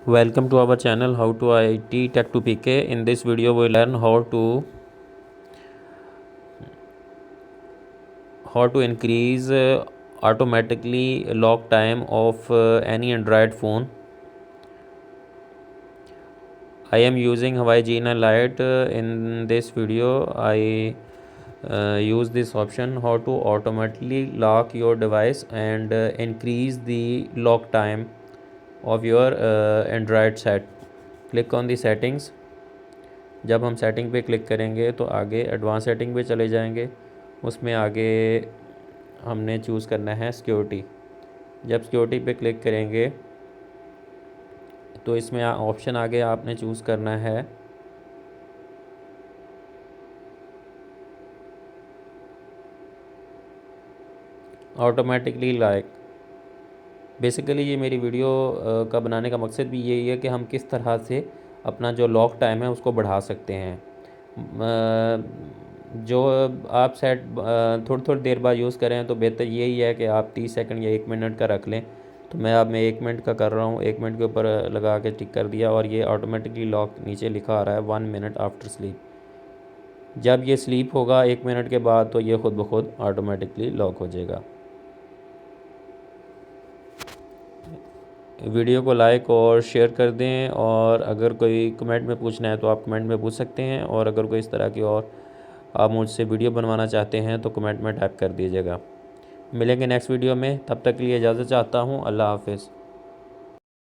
Welcome to our channel How to IT Tech to PK. In this video we learn how to increase automatically lock time of any Android phone. I am using Huawei G9 Lite. In this video I use this option how to automatically lock your device and increase the lock time of your Android set. Click on the settings. जब हम setting पे click करेंगे तो आगे advance setting पे चले जाएंगे। उसमें आगे हमने चूज़ करना है सिक्योरिटी। जब सिक्योरिटी पे क्लिक करेंगे तो इसमें ऑप्शन आगे आपने चूज़ करना है ऑटोमेटिकली लाइक। बेसिकली ये मेरी वीडियो का बनाने का मकसद भी यही है कि हम किस तरह से अपना जो लॉक टाइम है उसको बढ़ा सकते हैं। जो आप सेट थोड़ी थोड़ी देर बाद यूज़ करें तो बेहतर यही है कि आप 30 सेकंड या 1 मिनट का रख लें। तो मैं 1 मिनट का कर रहा हूँ। 1 मिनट के ऊपर लगा के टिक कर दिया और ये ऑटोमेटिकली लॉक नीचे लिखा आ रहा है 1 मिनट आफ्टर स्लीप। जब ये स्लीप होगा 1 मिनट के बाद तो ये ख़ुद ब खुद ऑटोमेटिकली लॉक हो जाएगा। वीडियो को लाइक और शेयर कर दें, और अगर कोई कमेंट में पूछना है तो आप कमेंट में पूछ सकते हैं, और अगर कोई इस तरह की और आप मुझसे वीडियो बनवाना चाहते हैं तो कमेंट में टाइप कर दीजिएगा। मिलेंगे नेक्स्ट वीडियो में, तब तक के लिए इजाज़त चाहता हूँ। अल्लाह हाफ़िज़।